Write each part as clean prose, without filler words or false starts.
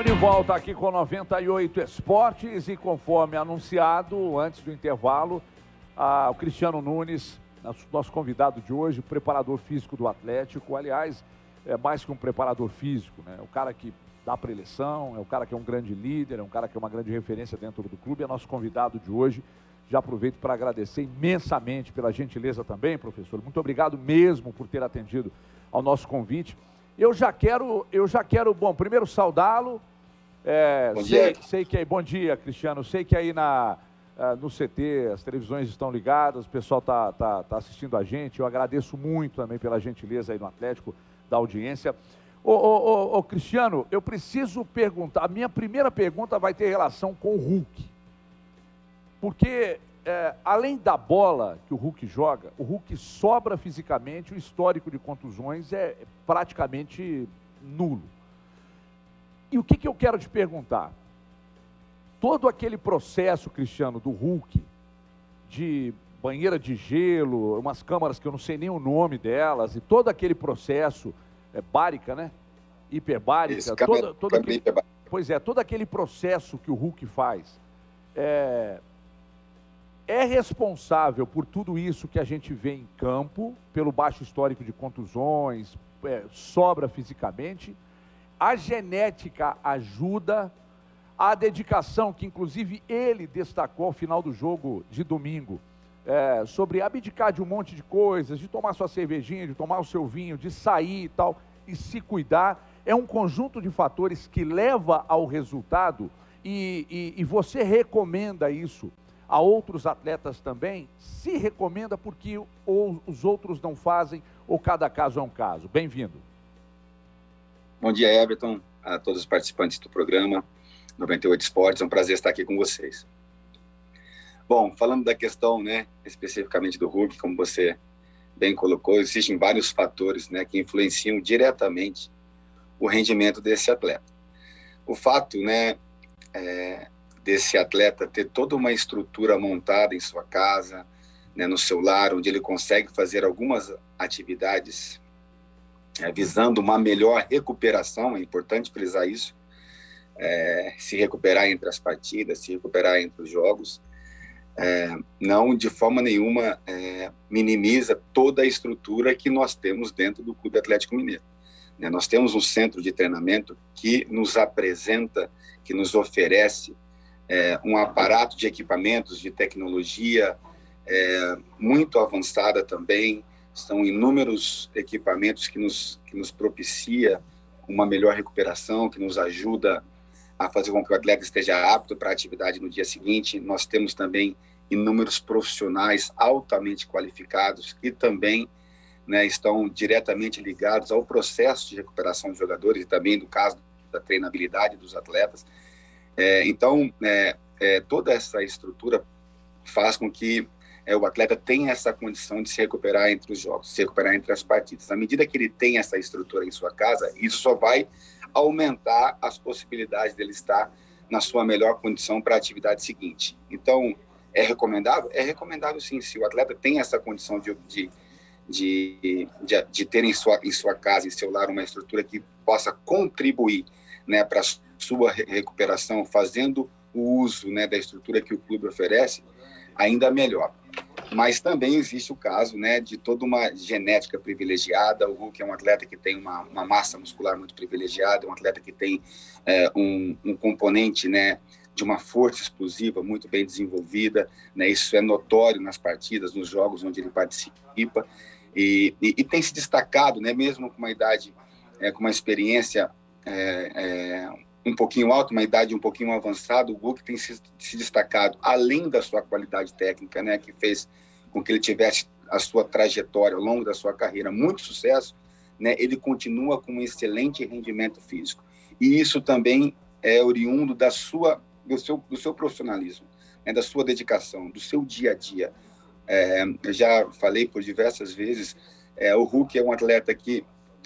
Estamos de volta aqui com 98 Esportes e conforme anunciado antes do intervalo, o Cristiano Nunes, nosso convidado de hoje, o preparador físico do Atlético, aliás, é mais que um preparador físico, né? O cara que dá preleção, é o cara que é um grande líder, é um cara que é uma grande referência dentro do clube, é nosso convidado de hoje. Já aproveito para agradecer imensamente pela gentileza também, professor. Muito obrigado mesmo por ter atendido ao nosso convite. Eu já quero, bom, primeiro saudá-lo. Sei que aí, bom dia, Cristiano. Sei que aí no CT as televisões estão ligadas, o pessoal tá assistindo a gente. Eu agradeço muito também pela gentileza aí no Atlético, da audiência. Cristiano, eu preciso perguntar. A minha primeira pergunta vai ter relação com o Hulk. Porque, além da bola que o Hulk joga, o Hulk sobra fisicamente, o histórico de contusões é praticamente nulo. E o que eu quero te perguntar? Todo aquele processo, Cristiano, do Hulk, de banheira de gelo, umas câmaras que eu não sei nem o nome delas, e todo aquele processo, bárica, né? Hiperbárica, todo aquele processo que o Hulk faz, é responsável por tudo isso que a gente vê em campo, pelo baixo histórico de contusões, sobra fisicamente. A genética ajuda, a dedicação, que inclusive ele destacou ao final do jogo de domingo, sobre abdicar de um monte de coisas, de tomar sua cervejinha, de tomar o seu vinho, de sair e tal, e se cuidar, é um conjunto de fatores que leva ao resultado, e você recomenda isso a outros atletas também? Se recomenda porque ou os outros não fazem, ou cada caso é um caso. Bem-vindo. Bom dia, Everton, a todos os participantes do programa 98 Esportes, é um prazer estar aqui com vocês. Bom, falando da questão, né, especificamente do Hulk, como você bem colocou, existem vários fatores, né, que influenciam diretamente o rendimento desse atleta. O fato, né, desse atleta ter toda uma estrutura montada em sua casa, né, no seu lar, onde ele consegue fazer algumas atividades visando uma melhor recuperação, é importante frisar isso, se recuperar entre as partidas, se recuperar entre os jogos, não de forma nenhuma minimiza toda a estrutura que nós temos dentro do Clube Atlético Mineiro. Nós temos um centro de treinamento que nos apresenta, que nos oferece um aparato de equipamentos, de tecnologia muito avançada também. São inúmeros equipamentos que nos propicia uma melhor recuperação, que nos ajuda a fazer com que o atleta esteja apto para a atividade no dia seguinte. Nós temos também inúmeros profissionais altamente qualificados que também, né, estão diretamente ligados ao processo de recuperação dos jogadores e também no caso da treinabilidade dos atletas. Então, toda essa estrutura faz com que o atleta tenha essa condição de se recuperar entre os jogos, se recuperar entre as partidas. À medida que ele tem essa estrutura em sua casa, isso só vai aumentar as possibilidades dele estar na sua melhor condição para a atividade seguinte. Então, é recomendável? É recomendável sim, se o atleta tem essa condição de ter em sua casa, em seu lar, uma estrutura que possa contribuir, né, para a sua recuperação, fazendo o uso, né, da estrutura que o clube oferece, ainda melhor. Mas também existe o caso, né, de toda uma genética privilegiada. O Hulk é um atleta que tem uma massa muscular muito privilegiada, um atleta que tem um componente, né, de uma força explosiva muito bem desenvolvida, né, isso é notório nas partidas, nos jogos onde ele participa, e tem se destacado, né, mesmo com uma idade, com uma experiência um pouquinho alta, uma idade um pouquinho avançada. O Hulk tem se destacado, além da sua qualidade técnica, né, que fez com que ele tivesse a sua trajetória ao longo da sua carreira muito sucesso, né, ele continua com um excelente rendimento físico. E isso também é oriundo do seu profissionalismo, né, da sua dedicação, do seu dia a dia. Eu já falei por diversas vezes, o Hulk é um atleta que,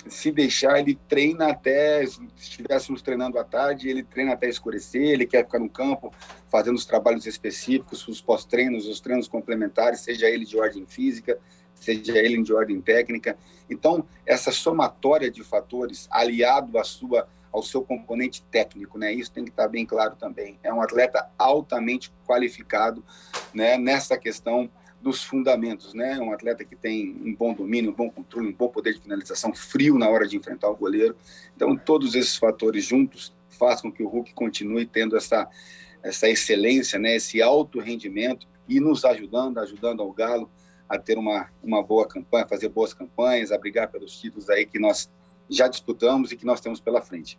se deixar, ele treina até, se estivéssemos treinando à tarde, ele treina até escurecer, ele quer ficar no campo fazendo os trabalhos específicos, os pós-treinos, os treinos complementares, seja ele de ordem física, seja ele de ordem técnica. Então, essa somatória de fatores, aliado ao seu componente técnico, né? Isso tem que estar bem claro também. É um atleta altamente qualificado, né, nessa questão dos fundamentos, né? Um atleta que tem um bom domínio, um bom controle, um bom poder de finalização, frio na hora de enfrentar o goleiro. Então, todos esses fatores juntos fazem com que o Hulk continue tendo essa excelência, né? Esse alto rendimento e nos ajudando ao Galo a ter uma boa campanha, fazer boas campanhas, a brigar pelos títulos aí que nós já disputamos e que nós temos pela frente.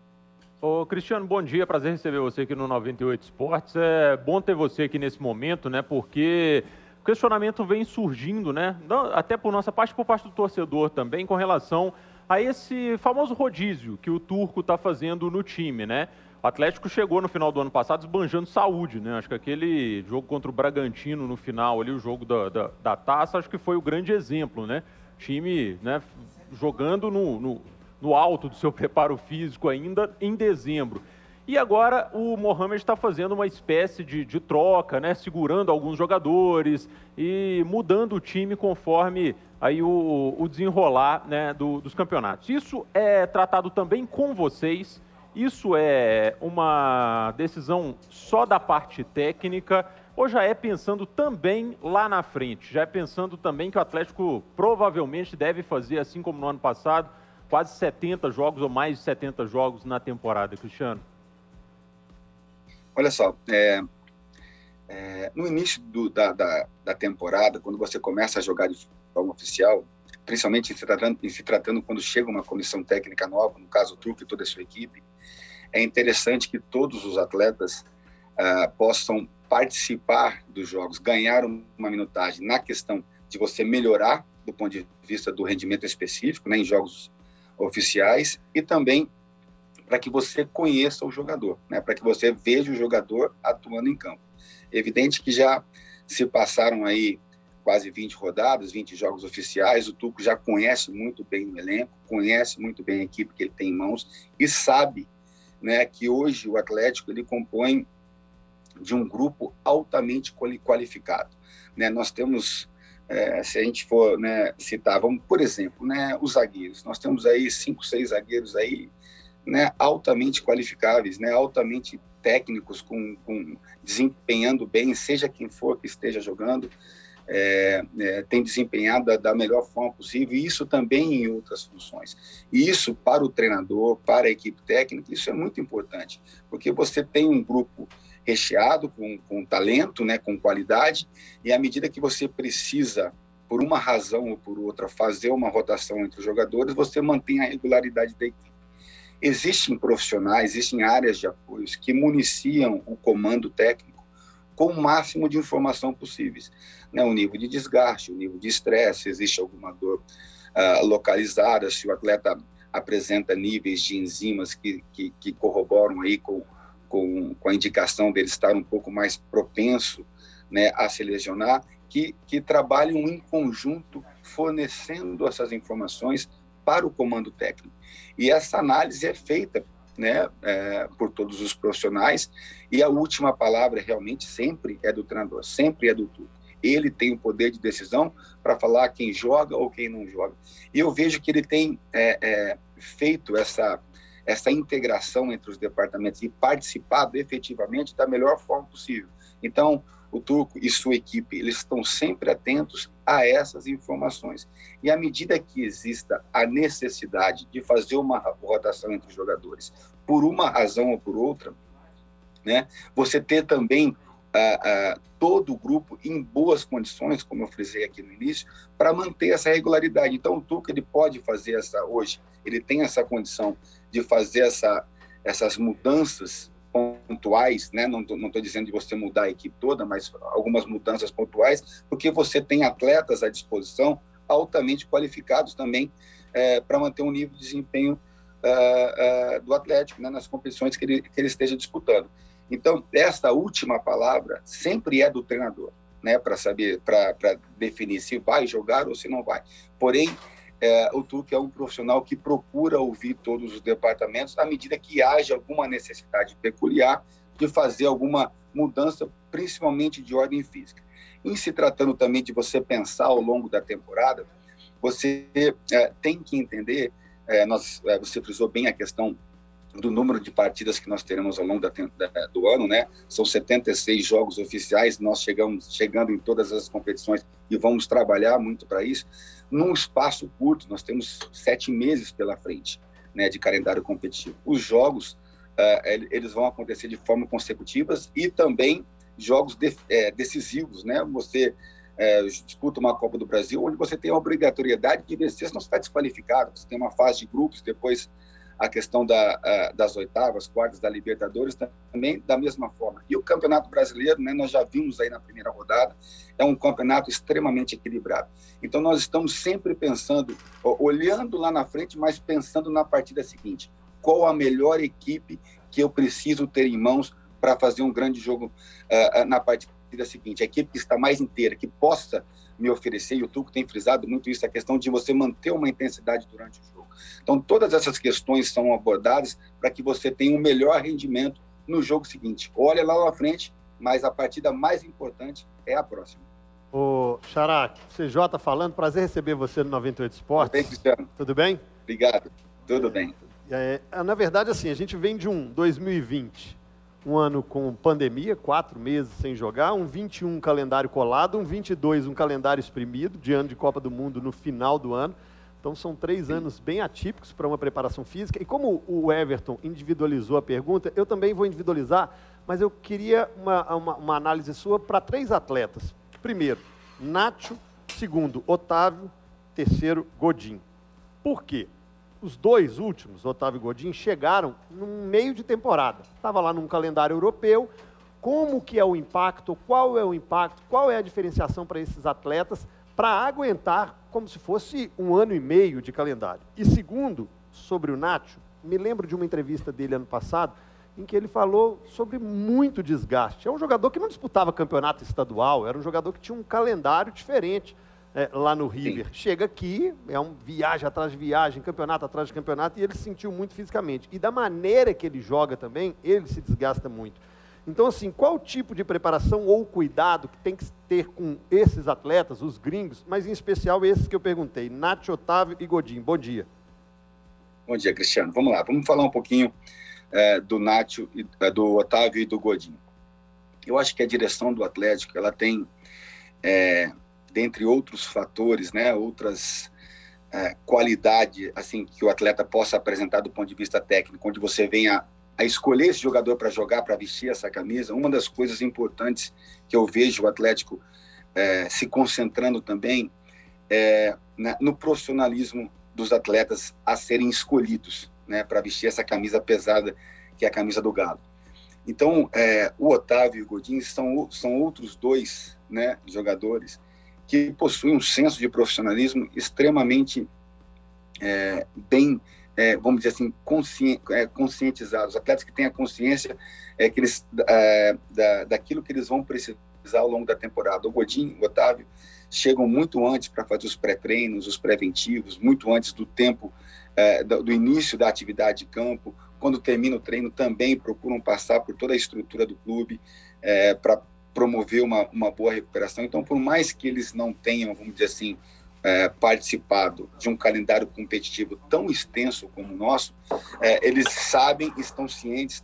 Ô, Cristiano, bom dia, prazer receber você aqui no 98 Esportes. É bom ter você aqui nesse momento, né, porque o questionamento vem surgindo, né, até por nossa parte, por parte do torcedor também, com relação a esse famoso rodízio que o Turco está fazendo no time, né? O Atlético chegou no final do ano passado esbanjando saúde, né? Acho que aquele jogo contra o Bragantino no final, ali o jogo da taça, acho que foi o grande exemplo, né? Time, né, jogando no alto do seu preparo físico ainda em dezembro. E agora o Mohamed está fazendo uma espécie de troca, né? Segurando alguns jogadores e mudando o time conforme aí o desenrolar, né, dos campeonatos. Isso é tratado também com vocês? Isso é uma decisão só da parte técnica ou já é pensando também lá na frente? Já é pensando também que o Atlético provavelmente deve fazer, assim como no ano passado, quase 70 jogos ou mais de 70 jogos na temporada, Cristiano? Olha só, no início da temporada, quando você começa a jogar de forma oficial, principalmente em se tratando quando chega uma comissão técnica nova, no caso o Turco e toda a sua equipe, é interessante que todos os atletas possam participar dos jogos, ganhar uma minutagem na questão de você melhorar do ponto de vista do rendimento específico, né, em jogos oficiais, e também para que você conheça o jogador, né, para que você veja o jogador atuando em campo. Evidente que já se passaram aí quase 20 rodadas, 20 jogos oficiais, o Turco já conhece muito bem o elenco, conhece muito bem a equipe que ele tem em mãos e sabe, né, que hoje o Atlético ele compõe de um grupo altamente qualificado, né? Nós temos, se a gente for, né, citar, vamos, por exemplo, né, os zagueiros, nós temos aí 5, 6 zagueiros aí, né, altamente qualificáveis, né, altamente técnicos, desempenhando bem, seja quem for que esteja jogando, tem desempenhado da melhor forma possível, e isso também em outras funções. E isso para o treinador, para a equipe técnica, isso é muito importante, porque você tem um grupo recheado com talento, né, com qualidade, e à medida que você precisa, por uma razão ou por outra, fazer uma rotação entre os jogadores, você mantém a regularidade da equipe. Existem profissionais, existem áreas de apoios que municiam o comando técnico com o máximo de informação possíveis, né? O nível de desgaste, o nível de estresse, se existe alguma dor localizada, se o atleta apresenta níveis de enzimas que corroboram aí com a indicação dele estar um pouco mais propenso, né, a se lesionar, que trabalham em conjunto fornecendo essas informações para o comando técnico. E essa análise é feita, né, por todos os profissionais, e a última palavra realmente sempre é do treinador, sempre é do Turco. Ele tem o poder de decisão para falar quem joga ou quem não joga. E eu vejo que ele tem feito essa integração entre os departamentos e participado efetivamente da melhor forma possível. Então, o Turco e sua equipe, eles estão sempre atentos a essas informações. E à medida que exista a necessidade de fazer uma rotação entre os jogadores, por uma razão ou por outra, né, você ter também todo o grupo em boas condições, como eu frisei aqui no início, para manter essa regularidade. Então, o Turco ele pode fazer hoje, ele tem essa condição de fazer essas mudanças pontuais, né? Não estou dizendo de você mudar a equipe toda, mas algumas mudanças pontuais, porque você tem atletas à disposição altamente qualificados também para manter um nível de desempenho do Atlético, né, nas competições que ele esteja disputando. Então, essa última palavra sempre é do treinador, né, para saber, para definir se vai jogar ou se não vai. Porém, o Turco é um profissional que procura ouvir todos os departamentos à medida que haja alguma necessidade peculiar de fazer alguma mudança, principalmente de ordem física. Em se tratando também de você pensar ao longo da temporada, você tem que entender, você frisou bem a questão do número de partidas que nós teremos ao longo do ano, né? São 76 jogos oficiais, nós chegando em todas as competições e vamos trabalhar muito para isso. Num espaço curto, nós temos 7 meses pela frente, né, de calendário competitivo. Os jogos, eles vão acontecer de forma consecutivas e também jogos decisivos, né? Você disputa uma Copa do Brasil, onde você tem a obrigatoriedade de vencer, senão você está desqualificado. Você tem uma fase de grupos, depois a questão das oitavas, quartas da Libertadores, também da mesma forma. E o Campeonato Brasileiro, né, nós já vimos aí na primeira rodada, é um campeonato extremamente equilibrado. Então, nós estamos sempre pensando, olhando lá na frente, mas pensando na partida seguinte. Qual a melhor equipe que eu preciso ter em mãos para fazer um grande jogo na partida seguinte? A equipe que está mais inteira, que possa me oferecer, e o Tuco tem frisado muito isso, a questão de você manter uma intensidade durante o jogo. Então, todas essas questões são abordadas para que você tenha um melhor rendimento no jogo seguinte. Olha lá na frente, mas a partida mais importante é a próxima. Ô, Xará, CJ falando, prazer receber você no 98 Esportes. Tudo bem, Cristiano? Tudo bem? Obrigado, tudo bem. Na verdade, assim, a gente vem de 2020, um ano com pandemia, 4 meses sem jogar, um 21 calendário colado, um 22 um calendário exprimido, de ano de Copa do Mundo no final do ano. Então são 3 anos bem atípicos para uma preparação física. E como o Everton individualizou a pergunta, eu também vou individualizar, mas eu queria uma análise sua para 3 atletas. Primeiro, Nacho. Segundo, Otávio. Terceiro, Godin. Por quê? Os 2 últimos, Otávio e Godin, chegaram no meio de temporada. Estava lá num calendário europeu. Como que é o impacto? Qual é o impacto? Qual é a diferenciação para esses atletas para aguentar como se fosse 1 ano e meio de calendário? E segundo, sobre o Nacho, me lembro de uma entrevista dele ano passado, em que ele falou sobre muito desgaste. É um jogador que não disputava campeonato estadual, era um jogador que tinha um calendário diferente. Lá no River. Sim. Chega aqui, viagem atrás de viagem, campeonato atrás de campeonato, e ele se sentiu muito fisicamente. E da maneira que ele joga também, ele se desgasta muito. Então, assim, qual tipo de preparação ou cuidado que tem que ter com esses atletas, os gringos, mas em especial esses que eu perguntei, Nacho, Otávio e Godin? Bom dia. Bom dia, Cristiano. Vamos lá, vamos falar um pouquinho do Nacho, do Otávio e do Godin. Eu acho que a direção do Atlético, ela tem... dentre outros fatores, né, outras qualidades assim, que o atleta possa apresentar do ponto de vista técnico, onde você venha a escolher esse jogador para jogar, para vestir essa camisa, uma das coisas importantes que eu vejo o Atlético se concentrando também no profissionalismo dos atletas a serem escolhidos, né, para vestir essa camisa pesada, que é a camisa do Galo. Então, o Otávio e o Godin são outros 2, né, jogadores que possuem um senso de profissionalismo extremamente bem, vamos dizer assim, conscientizados. Atletas que têm a consciência que eles, daquilo que eles vão precisar ao longo da temporada. O Godin e o Otávio chegam muito antes para fazer os pré-treinos, os preventivos, muito antes do tempo, do início da atividade de campo. Quando termina o treino, também procuram passar por toda a estrutura do clube para promover uma boa recuperação. Então, por mais que eles não tenham, vamos dizer assim, participado de um calendário competitivo tão extenso como o nosso, eles sabem, estão cientes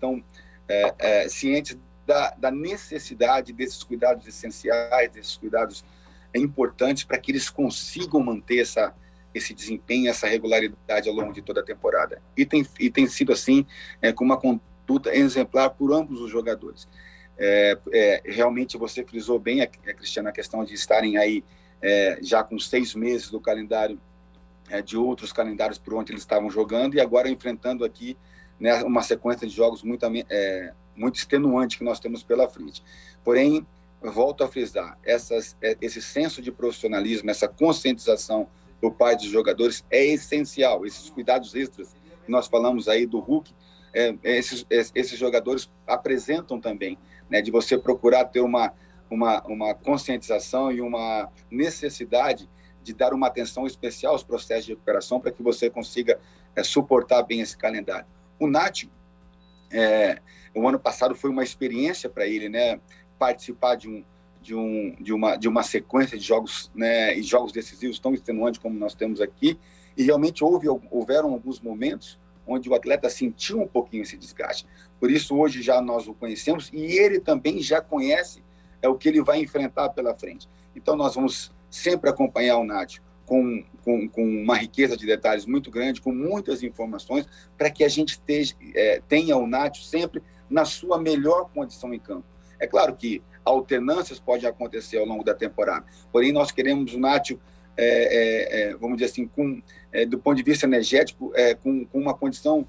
da necessidade desses cuidados essenciais, desses cuidados importantes para que eles consigam manter esse desempenho, essa regularidade ao longo de toda a temporada. E tem sido assim, com uma conduta exemplar por ambos os jogadores. Realmente você frisou bem, Cristiano, a questão de estarem aí já com 6 meses do calendário, de outros calendários por onde eles estavam jogando, e agora enfrentando aqui, né, uma sequência de jogos muito extenuante que nós temos pela frente. Porém, eu volto a frisar, esse senso de profissionalismo, essa conscientização por parte dos jogadores é essencial. Esses cuidados extras que nós falamos aí do Hulk, esses jogadores apresentam também, né, de você procurar ter uma conscientização e uma necessidade de dar uma atenção especial aos processos de recuperação para que você consiga suportar bem esse calendário. O Nacho, o ano passado foi uma experiência para ele, né, participar de uma sequência de jogos, né, e jogos decisivos tão extenuantes como nós temos aqui, e realmente houveram alguns momentos onde o atleta sentiu um pouquinho esse desgaste. Por isso, hoje já nós o conhecemos e ele também já conhece o que ele vai enfrentar pela frente. Então, nós vamos sempre acompanhar o Nátio com uma riqueza de detalhes muito grande, com muitas informações, para que a gente tenha o Nátio sempre na sua melhor condição em campo. É claro que alternâncias podem acontecer ao longo da temporada, porém nós queremos o Nátio, vamos dizer assim, do ponto de vista energético, com uma condição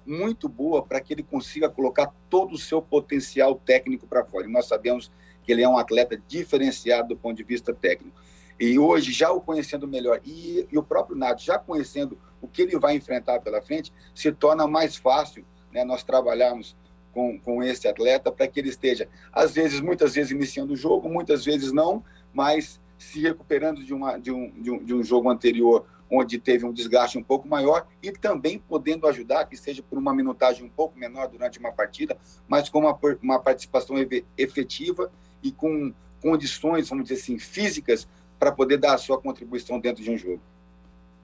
muito boa para que ele consiga colocar todo o seu potencial técnico para fora. E nós sabemos que ele é um atleta diferenciado do ponto de vista técnico. E hoje, já o conhecendo melhor, e o próprio Nátio já conhecendo o que ele vai enfrentar pela frente, se torna mais fácil, né, nós trabalharmos com esse atleta para que ele esteja, muitas vezes iniciando o jogo, muitas vezes não, mas se recuperando de um jogo anterior, onde teve um desgaste um pouco maior, e também podendo ajudar, que seja por uma minutagem um pouco menor durante uma partida, mas com uma participação efetiva e com condições, vamos dizer assim, físicas, para poder dar a sua contribuição dentro de um jogo.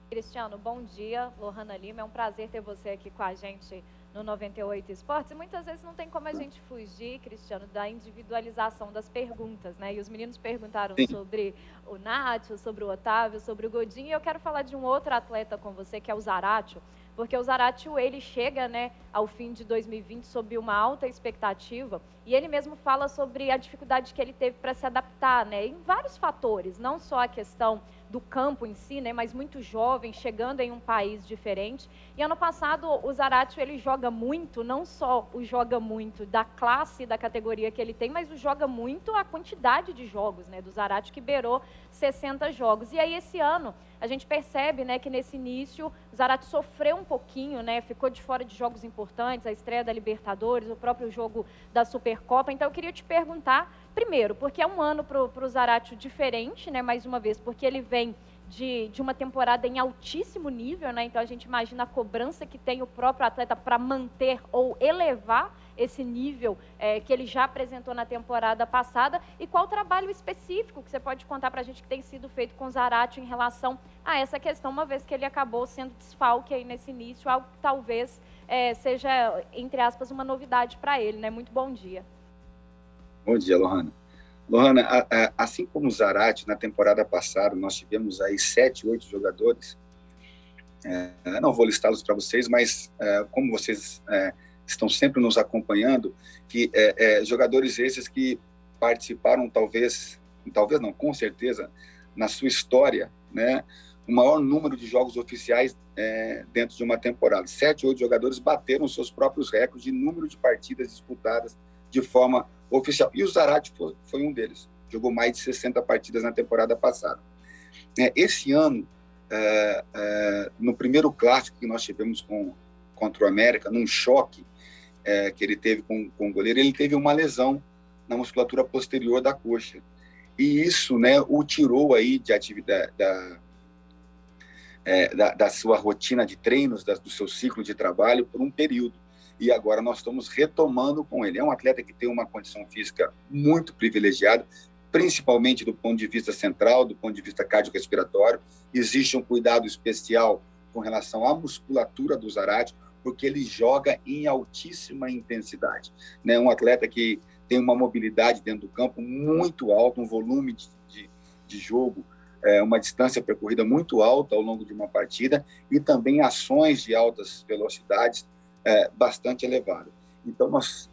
Cristiano, bom dia. Lohana Lima, é um prazer ter você aqui com a gente no 98 Esportes. E muitas vezes não tem como a gente fugir, Cristiano, da individualização das perguntas, né? E os meninos perguntaram sobre o Nátio, sobre o Otávio, sobre o Godinho. E eu quero falar de um outro atleta com você, que é o Zaratio, porque o Zaratio, ele chega, né, ao fim de 2020 sob uma alta expectativa, e ele mesmo fala sobre a dificuldade que ele teve para se adaptar, né, em vários fatores, não só a questão do campo em si, né, mas muito jovem, chegando em um país diferente. E ano passado o Zaratio, ele joga muito, não só o joga muito da classe, da categoria que ele tem, mas o joga muito a quantidade de jogos, né, do Zaratio, que beirou 60 jogos. E aí esse ano a gente percebe, né, que nesse início o Zaratio sofreu um pouquinho, né, ficou de fora de jogos importantes, a estreia da Libertadores, o próprio jogo da Supercopa. Então eu queria te perguntar, primeiro, porque é um ano para o Zaratio diferente, né, mais uma vez, porque ele vem de uma temporada em altíssimo nível, né? Então a gente imagina a cobrança que tem o próprio atleta para manter ou elevar esse nível que ele já apresentou na temporada passada, e qual o trabalho específico que você pode contar para a gente que tem sido feito com o Zaratio em relação a essa questão, uma vez que ele acabou sendo desfalque aí nesse início, algo que talvez seja, entre aspas, uma novidade para ele, né? Muito bom dia. Bom dia, Lohana. Lohana, assim como o Zaratio, na temporada passada, nós tivemos aí 7, 8 jogadores, não vou listá-los para vocês, mas como vocês estão sempre nos acompanhando, que jogadores esses que participaram, talvez não, com certeza, na sua história, né, o maior número de jogos oficiais dentro de uma temporada. 7, 8 jogadores bateram seus próprios recordes de número de partidas disputadas de forma oficial. E o Zaratio foi um deles. Jogou mais de 60 partidas na temporada passada. Esse ano, no primeiro clássico que nós tivemos contra o América, num choque que ele teve com o goleiro, ele teve uma lesão na musculatura posterior da coxa. E isso, né, o tirou aí de atividade da sua rotina de treinos, do seu ciclo de trabalho por um período. E agora nós estamos retomando com ele. É um atleta que tem uma condição física muito privilegiada, principalmente do ponto de vista central, do ponto de vista cardiorrespiratório. Existe um cuidado especial com relação à musculatura do Zaratio, porque ele joga em altíssima intensidade. Né? Um atleta que tem uma mobilidade dentro do campo muito alta, um volume de jogo, uma distância percorrida muito alta ao longo de uma partida, e também ações de altas velocidades bastante elevado. Então, nós,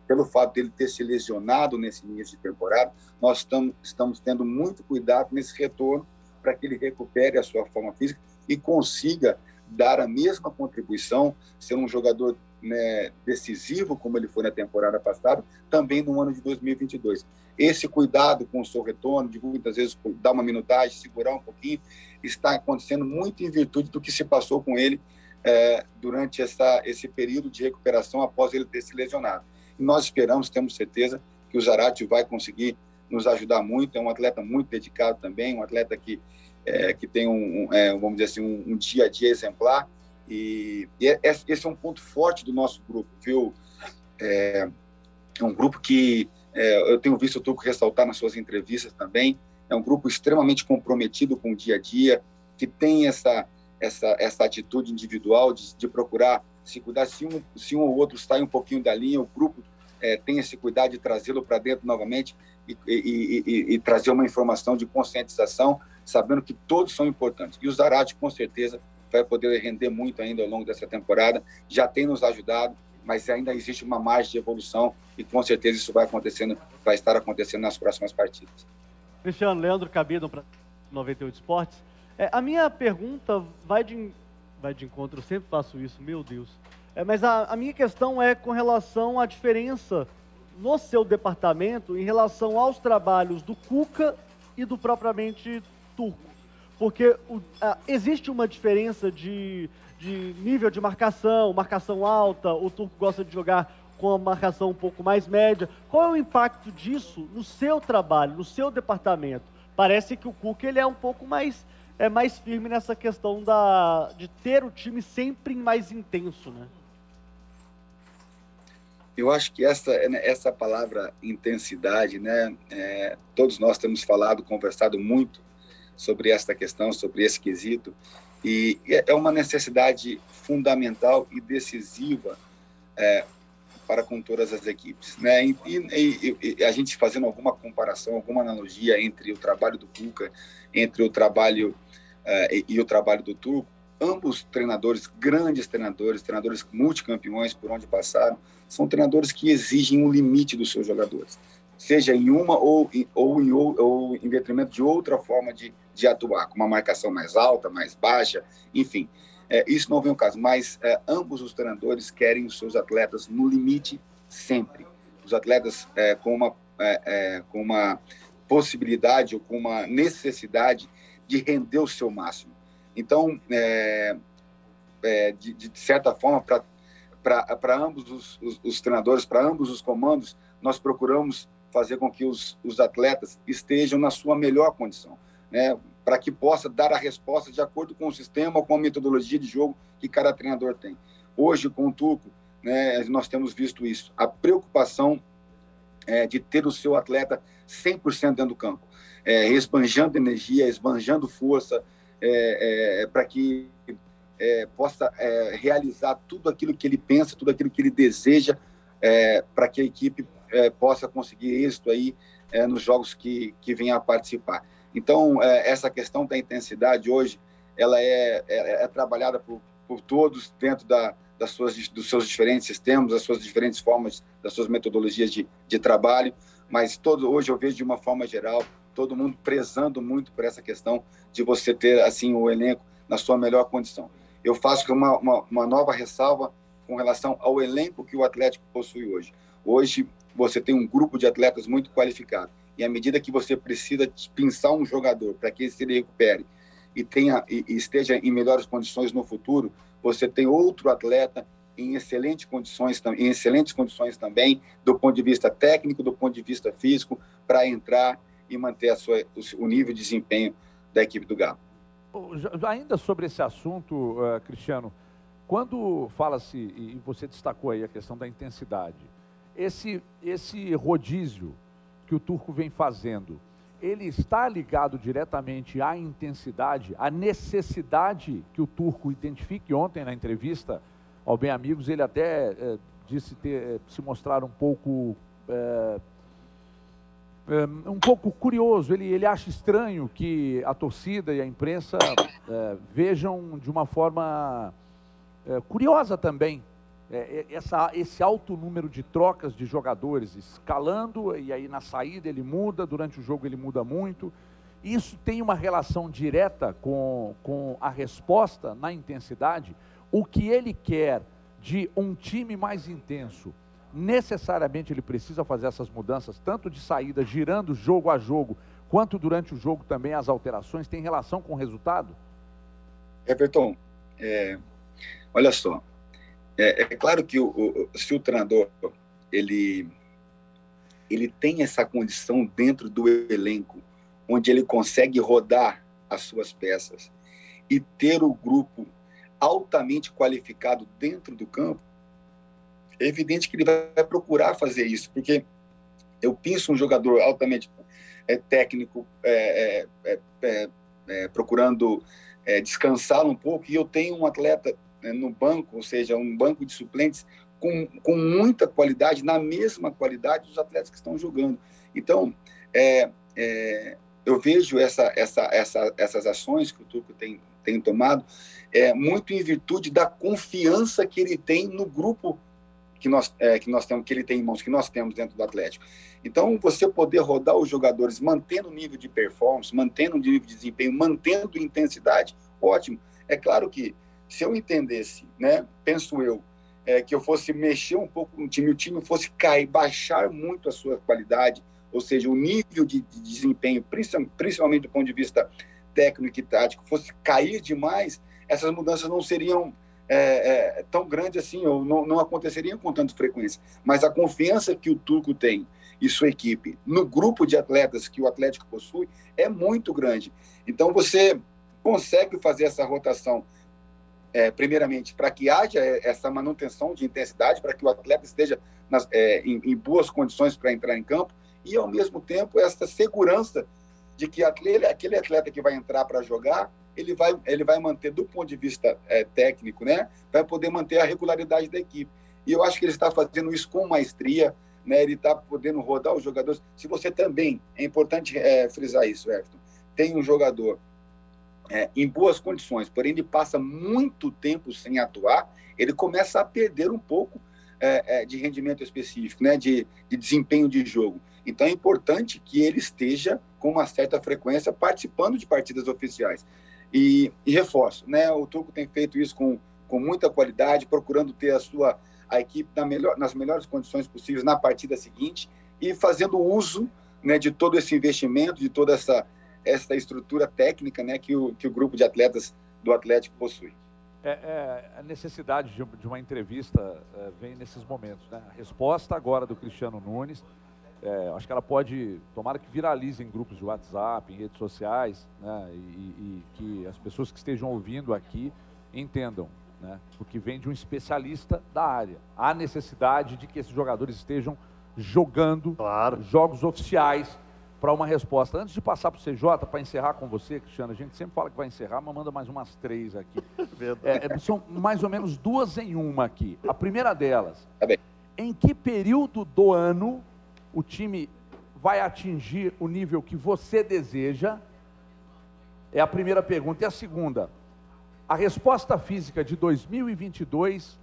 pelo fato dele ter se lesionado nesse início de temporada, nós estamos tendo muito cuidado nesse retorno para que ele recupere a sua forma física e consiga dar a mesma contribuição, ser um jogador, né, decisivo, como ele foi na temporada passada, também no ano de 2022. Esse cuidado com o seu retorno, de muitas vezes dar uma minutagem, segurar um pouquinho, está acontecendo muito em virtude do que se passou com ele durante esse período de recuperação após ele ter se lesionado. E nós esperamos, temos certeza, que o Zaratio vai conseguir nos ajudar muito. É um atleta muito dedicado também, um atleta que tem vamos dizer assim, um dia a dia exemplar, e esse é um ponto forte do nosso grupo, viu? É um grupo que eu tenho visto o Tuco ressaltar nas suas entrevistas também. É um grupo extremamente comprometido com o dia a dia, que tem essa essa atitude individual de procurar se cuidar. Se um ou outro sai um pouquinho da linha, o grupo tem esse cuidado de trazê-lo para dentro novamente e trazer uma informação de conscientização, sabendo que todos são importantes. E o Zarate, com certeza, vai poder render muito ainda ao longo dessa temporada, já tem nos ajudado, mas ainda existe uma margem de evolução e com certeza isso vai estar acontecendo nas próximas partidas. Cristiano, Leandro Cabido, para 98 Esportes. A minha pergunta vai de encontro, eu sempre faço isso, meu Deus. Mas a minha questão é com relação à diferença no seu departamento em relação aos trabalhos do Cuca e do propriamente Turco. Porque existe uma diferença de nível de marcação alta, o Turco gosta de jogar com a marcação um pouco mais média. Qual é o impacto disso no seu trabalho, no seu departamento? Parece que o Cuca ele é um pouco mais firme nessa questão de ter o time sempre mais intenso, né? Eu acho que essa palavra intensidade, né? Todos nós temos conversado muito sobre esta questão, sobre esse quesito, e é uma necessidade fundamental e decisiva para com todas as equipes, né? E a gente fazendo alguma comparação, alguma analogia entre o trabalho do Cuca, entre o trabalho e o trabalho do Turco, ambos treinadores, grandes treinadores multicampeões por onde passaram, são treinadores que exigem um limite dos seus jogadores, seja em uma ou em detrimento de outra forma de atuar, com uma marcação mais alta, mais baixa, enfim. Isso não vem ao caso, mas ambos os treinadores querem os seus atletas no limite sempre. Os atletas com uma possibilidade ou com uma necessidade de render o seu máximo. Então, de certa forma, para ambos os treinadores, para ambos os comandos, nós procuramos fazer com que os atletas estejam na sua melhor condição, né? Para que possa dar a resposta de acordo com o sistema ou com a metodologia de jogo que cada treinador tem. Hoje, com o Turco, né, nós temos visto isso, a preocupação de ter o seu atleta 100% dentro do campo, esbanjando energia, esbanjando força, para que possa realizar tudo aquilo que ele pensa, tudo aquilo que ele deseja, para que a equipe possa conseguir êxito aí nos jogos que venha a participar. Então, essa questão da intensidade hoje, ela é trabalhada por todos dentro dos seus diferentes sistemas, das suas diferentes formas, das suas metodologias de trabalho, mas hoje eu vejo de uma forma geral, todo mundo prezando muito por essa questão de você ter assim o elenco na sua melhor condição. Eu faço uma nova ressalva com relação ao elenco que o Atlético possui hoje. Hoje você tem um grupo de atletas muito qualificado, e à medida que você precisa pensar um jogador para que ele se recupere e esteja em melhores condições no futuro, você tem outro atleta em excelentes condições também, do ponto de vista técnico, do ponto de vista físico, para entrar e manter o nível de desempenho da equipe do Galo. Ainda sobre esse assunto, Cristiano, quando fala-se, e você destacou aí a questão da intensidade, esse rodízio que o Turco vem fazendo, ele está ligado diretamente à intensidade, à necessidade que o Turco identifique. Ontem na entrevista ao Bem Amigos, ele até disse se mostrar um pouco curioso. Ele acha estranho que a torcida e a imprensa vejam de uma forma curiosa também esse alto número de trocas de jogadores escalando, e aí na saída ele muda, durante o jogo ele muda muito. Isso tem uma relação direta com a resposta na intensidade. O que ele quer de um time mais intenso, necessariamente ele precisa fazer essas mudanças, tanto de saída, girando jogo a jogo, quanto durante o jogo também as alterações, tem relação com o resultado? Everton, olha só, é claro que se o treinador ele tem essa condição dentro do elenco, onde ele consegue rodar as suas peças e ter o grupo altamente qualificado dentro do campo, é evidente que ele vai procurar fazer isso, porque eu penso um jogador altamente técnico, procurando descansá-lo um pouco, e eu tenho um atleta no banco, ou seja, um banco de suplentes com muita qualidade, na mesma qualidade dos atletas que estão jogando. Então, eu vejo essas ações que o Turco tem tomado muito em virtude da confiança que ele tem no grupo que nós temos, que ele tem em mãos, que nós temos dentro do Atlético. Então, você poder rodar os jogadores mantendo o nível de performance, mantendo o nível de desempenho, mantendo intensidade, ótimo. É claro que se eu entendesse, né, penso eu, que eu fosse mexer um pouco no time, o time fosse cair, baixar muito a sua qualidade, ou seja, o nível de desempenho, principalmente do ponto de vista técnico e tático, fosse cair demais, essas mudanças não seriam tão grandes assim, ou não aconteceriam com tanta frequência. Mas a confiança que o Turco tem e sua equipe no grupo de atletas que o Atlético possui é muito grande. Então, você consegue fazer essa rotação, primeiramente, para que haja essa manutenção de intensidade, para que o atleta esteja em boas condições para entrar em campo, e, ao mesmo tempo, essa segurança de que aquele atleta que vai entrar para jogar, ele vai manter, do ponto de vista técnico, né, vai poder manter a regularidade da equipe. E eu acho que ele está fazendo isso com maestria, né, ele está podendo rodar os jogadores. Se você também, é importante frisar isso, Everton, tem um jogador em boas condições, porém ele passa muito tempo sem atuar, ele começa a perder um pouco de rendimento específico, né, de desempenho de jogo. Então é importante que ele esteja com uma certa frequência participando de partidas oficiais. E reforço, né, o Turco tem feito isso com muita qualidade, procurando ter a equipe nas melhores condições possíveis na partida seguinte e fazendo uso, né, de todo esse investimento, de toda essa estrutura técnica, né, que o grupo de atletas do Atlético possui. A necessidade de uma entrevista vem nesses momentos, né? A resposta agora do Cristiano Nunes, acho que ela pode, tomara que viralize em grupos de WhatsApp, em redes sociais, né? E que as pessoas que estejam ouvindo aqui entendam, né? Porque vem de um especialista da área. Há necessidade de que esses jogadores estejam jogando jogos oficiais para uma resposta. Antes de passar para o CJ, para encerrar com você, Cristiano, a gente sempre fala que vai encerrar, mas manda mais umas 3 aqui. São mais ou menos 2 em 1 aqui. A primeira delas, em que período do ano o time vai atingir o nível que você deseja? É a primeira pergunta. E a segunda, a resposta física de 2022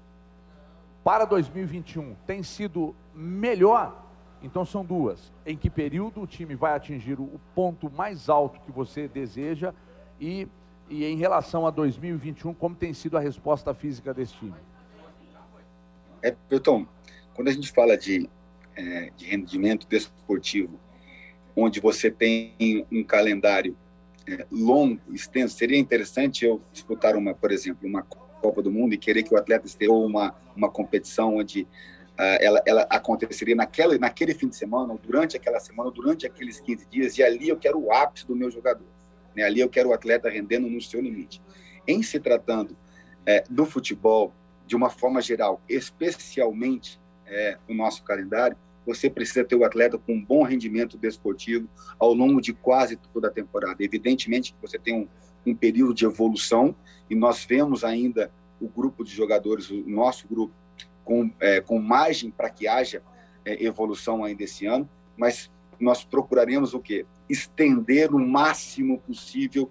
para 2021 tem sido melhor? Então são 2. Em que período o time vai atingir o ponto mais alto que você deseja e em relação a 2021, como tem sido a resposta física desse time? Pelton, quando a gente fala de rendimento desportivo, onde você tem um calendário longo, extenso, seria interessante eu disputar por exemplo, uma Copa do Mundo e querer que o atleta esteja uma competição onde ela aconteceria naquele fim de semana, ou durante aquela semana, ou durante aqueles 15 dias, e ali eu quero o ápice do meu jogador, né? Ali eu quero o atleta rendendo no seu limite. Em se tratando do futebol, de uma forma geral, especialmente o nosso calendário, você precisa ter o atleta com um bom rendimento desportivo ao longo de quase toda a temporada. Evidentemente que você tem um período de evolução, e nós vemos ainda o grupo de jogadores, o nosso grupo, com margem para que haja evolução ainda esse ano, mas nós procuraremos o quê? Estender o máximo possível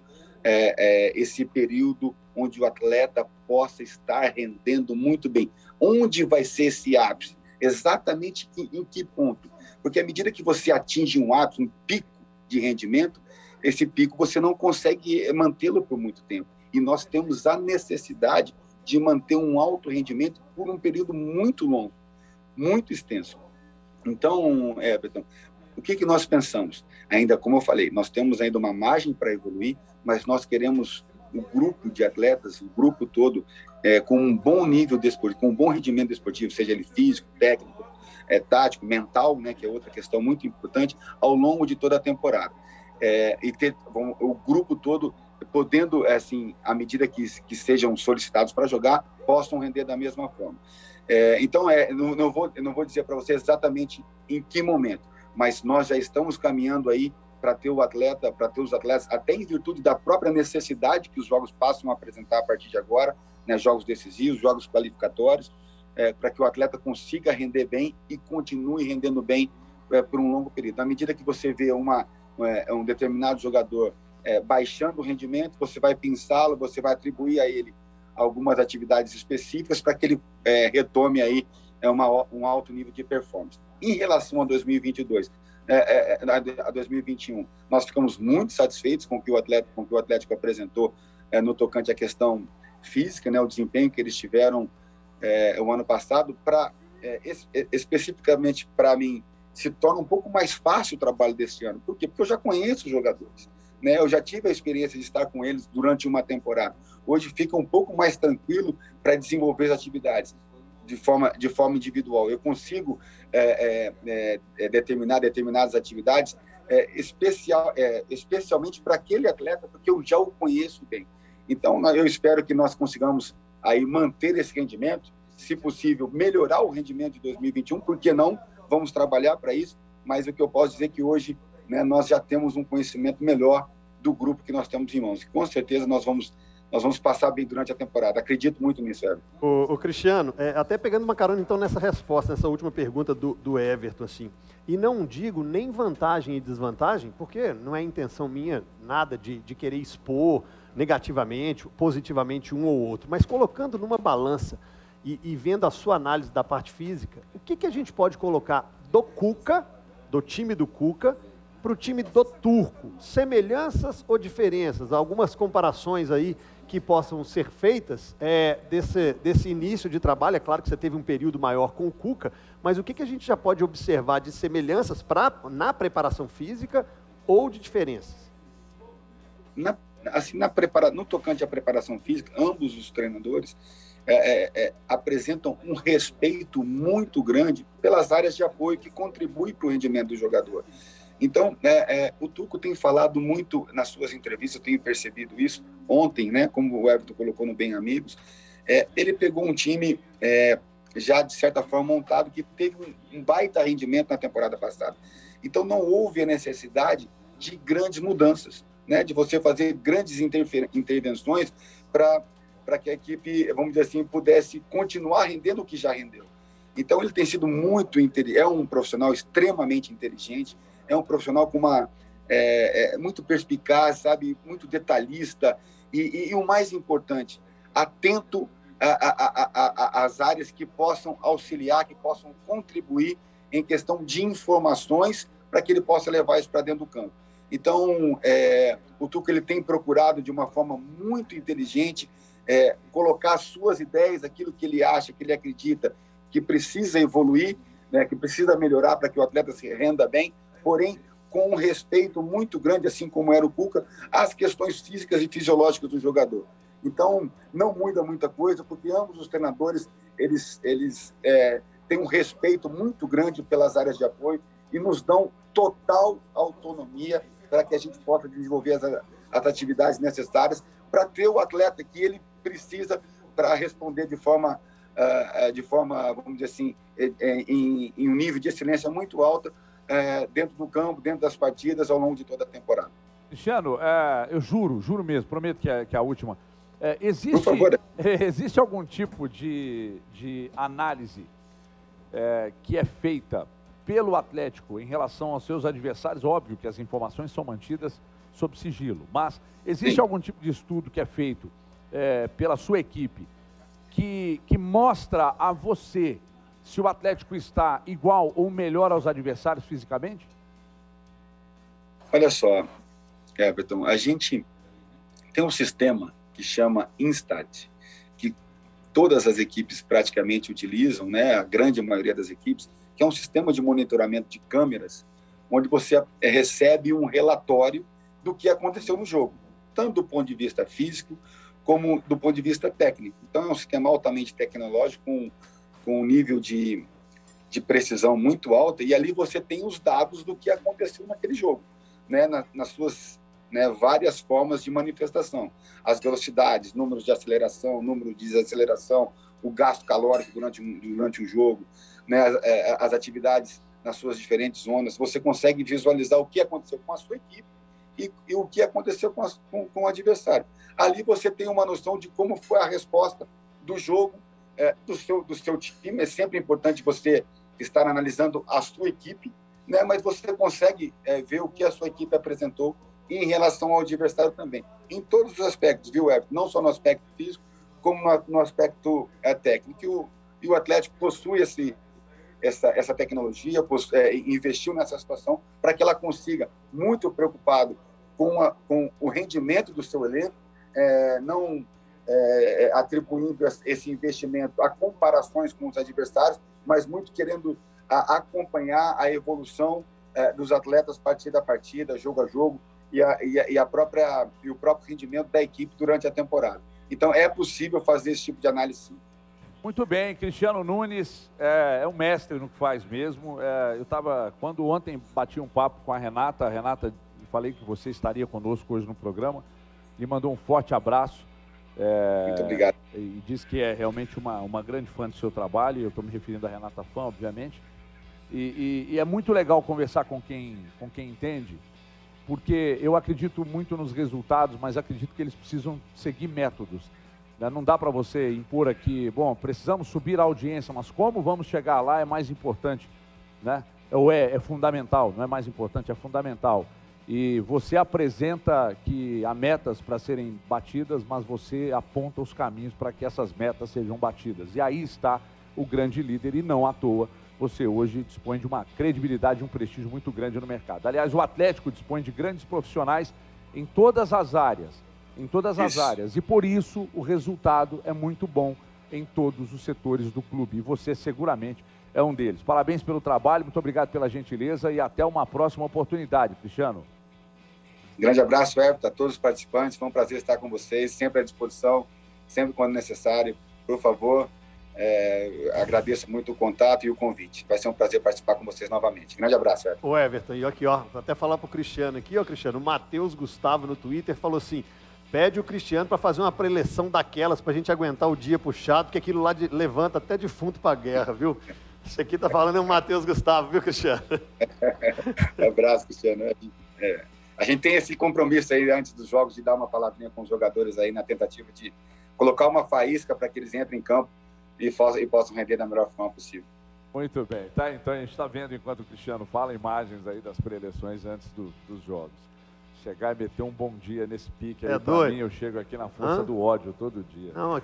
esse período onde o atleta possa estar rendendo muito bem. Onde vai ser esse ápice? Exatamente em que ponto? Porque à medida que você atinge um ápice, um pico de rendimento, esse pico você não consegue mantê-lo por muito tempo. E nós temos a necessidade de manter um alto rendimento por um período muito longo, muito extenso. Então, Everton, o que nós pensamos? Ainda, como eu falei, nós temos ainda uma margem para evoluir, mas nós queremos o grupo de atletas, o grupo todo, com um bom nível desportivo, com um bom rendimento desportivo, seja ele físico, técnico, tático, mental, né, que é outra questão muito importante, ao longo de toda a temporada. E ter o grupo todo podendo, assim, à medida que sejam solicitados para jogar, possam render da mesma forma. Então, não vou dizer para você exatamente em que momento, mas nós já estamos caminhando aí para ter os atletas, até em virtude da própria necessidade que os jogos passam a apresentar a partir de agora, né, jogos decisivos, jogos qualificatórios, para que o atleta consiga render bem e continue rendendo bem por um longo período. À medida que você vê um determinado jogador baixando o rendimento, você vai pensá-lo, você vai atribuir a ele algumas atividades específicas para que ele retome aí um alto nível de performance. Em relação a 2022, a 2021, nós ficamos muito satisfeitos com o que o Atlético apresentou no tocante à questão física, né, o desempenho que eles tiveram o ano passado. Especificamente para mim, se torna um pouco mais fácil o trabalho desse ano. Por quê? Porque eu já conheço os jogadores, né? Eu já tive a experiência de estar com eles durante uma temporada. Hoje fica um pouco mais tranquilo para desenvolver as atividades de forma individual. Eu consigo determinar determinadas atividades especialmente para aquele atleta, porque eu já o conheço bem. Então, eu espero que nós consigamos aí manter esse rendimento, se possível, melhorar o rendimento de 2021, porque não vamos trabalhar para isso, mas o que eu posso dizer é que hoje, né, nós já temos um conhecimento melhor do grupo que nós temos em mãos. E, com certeza nós vamos passar bem durante a temporada. Acredito muito nisso, Everton. O Cristiano, até pegando uma carona então nessa resposta, nessa última pergunta do Everton, assim, e não digo nem vantagem e desvantagem, porque não é intenção minha nada de querer expor negativamente, positivamente um ou outro, mas colocando numa balança e vendo a sua análise da parte física, o que a gente pode colocar do Cuca, do time do Cuca, para o time do Turco? Semelhanças ou diferenças? Algumas comparações aí que possam ser feitas desse início de trabalho. É claro que você teve um período maior com o Cuca, mas o que a gente já pode observar de semelhanças na preparação física ou de diferenças? No tocante à preparação física, ambos os treinadores apresentam um respeito muito grande pelas áreas de apoio que contribuem para o rendimento do jogador. Então, o Turco tem falado muito nas suas entrevistas, eu tenho percebido isso. Ontem, né, como o Everton colocou no Bem Amigos, ele pegou um time já, de certa forma, montado, que teve um baita rendimento na temporada passada. Então, não houve a necessidade de grandes mudanças, né, de você fazer grandes intervenções para que a equipe, vamos dizer assim, pudesse continuar rendendo o que já rendeu. Então, ele tem sido muito inteligente, é um profissional extremamente inteligente, é um profissional com muito perspicaz, sabe, muito detalhista e o mais importante, atento às áreas que possam auxiliar, que possam contribuir em questão de informações para que ele possa levar isso para dentro do campo. Então, o Tuca ele tem procurado de uma forma muito inteligente colocar as suas ideias, aquilo que ele acha, que ele acredita que precisa evoluir, né, que precisa melhorar para que o atleta se renda bem, porém com um respeito muito grande, assim como era o Cuca, às questões físicas e fisiológicas do jogador. Então, não muda muita coisa, porque ambos os treinadores eles têm um respeito muito grande pelas áreas de apoio e nos dão total autonomia para que a gente possa desenvolver as atividades necessárias para ter o atleta que ele precisa para responder de forma, vamos dizer assim, em um nível de excelência muito alta, dentro do campo, dentro das partidas, ao longo de toda a temporada. Cristiano, eu juro mesmo, prometo que é a última. Existe algum tipo de análise que é feita pelo Atlético em relação aos seus adversários? Óbvio que as informações são mantidas sob sigilo, mas existe algum tipo de estudo que é feito pela sua equipe que mostra a você se o Atlético está igual ou melhor aos adversários fisicamente? Olha só, Everton, a gente tem um sistema que chama Instat, que todas as equipes praticamente utilizam, né, a grande maioria das equipes, que é um sistema de monitoramento de câmeras, onde você recebe um relatório do que aconteceu no jogo, tanto do ponto de vista físico, como do ponto de vista técnico. Então, é um sistema altamente tecnológico, com um nível de precisão muito alta, e ali você tem os dados do que aconteceu naquele jogo, né, nas suas várias formas de manifestação. As velocidades, números de aceleração, número de desaceleração, o gasto calórico durante um jogo, né, as atividades nas suas diferentes zonas, você consegue visualizar o que aconteceu com a sua equipe e o que aconteceu com o adversário. Ali você tem uma noção de como foi a resposta do jogo, do seu time. É sempre importante você estar analisando a sua equipe, né? Mas você consegue ver o que a sua equipe apresentou em relação ao adversário também, em todos os aspectos, viu, Everton? Não só no aspecto físico, como no aspecto técnico. E o Atlético possui essa tecnologia, investiu nessa situação para que ela consiga, muito preocupado com o rendimento do seu elenco, não atribuindo esse investimento a comparações com os adversários, mas muito querendo acompanhar a evolução dos atletas partida a partida, jogo a jogo, e o próprio rendimento da equipe durante a temporada. Então, é possível fazer esse tipo de análise, sim. Muito bem, Cristiano Nunes é um mestre no que faz mesmo. Quando ontem bati um papo com a Renata, falei que você estaria conosco hoje no programa, lhe mandou um forte abraço. Muito obrigado. E disse que é realmente uma grande fã do seu trabalho, e eu estou me referindo à Renata Fã, obviamente. E é muito legal conversar com quem entende, porque eu acredito muito nos resultados, mas acredito que eles precisam seguir métodos. Não dá para você impor aqui, bom, precisamos subir a audiência, mas como vamos chegar lá é mais importante, né? Ou é fundamental, não é mais importante, é fundamental. E você apresenta que há metas para serem batidas, mas você aponta os caminhos para que essas metas sejam batidas. E aí está o grande líder, e não à toa você hoje dispõe de uma credibilidade e um prestígio muito grande no mercado. Aliás, o Atlético dispõe de grandes profissionais em todas as áreas. E por isso o resultado é muito bom em todos os setores do clube, e você seguramente é um deles. Parabéns pelo trabalho, muito obrigado pela gentileza e até uma próxima oportunidade, Cristiano. Grande abraço, Everton, a todos os participantes, foi um prazer estar com vocês, sempre à disposição, sempre quando necessário, por favor, agradeço muito o contato e o convite, vai ser um prazer participar com vocês novamente. Grande abraço, Everton. Ô Everton, e aqui, ó, vou até falar pro Cristiano aqui, ó, Cristiano, o Matheus Gustavo no Twitter falou assim: pede o Cristiano para fazer uma preleção daquelas pra gente aguentar o dia puxado, porque aquilo lá levanta até defunto pra guerra, viu? Isso aqui tá falando é o Matheus Gustavo, viu, Cristiano? Abraço, Cristiano. A gente tem esse compromisso aí antes dos jogos de dar uma palavrinha com os jogadores aí na tentativa de colocar uma faísca para que eles entrem em campo e possam render da melhor forma possível. Muito bem, tá? Então a gente está vendo, enquanto o Cristiano fala, imagens aí das preleções antes dos jogos. Chegar e meter um bom dia nesse pique aí, pra mim, eu chego aqui na força do ódio todo dia. Não, aqui,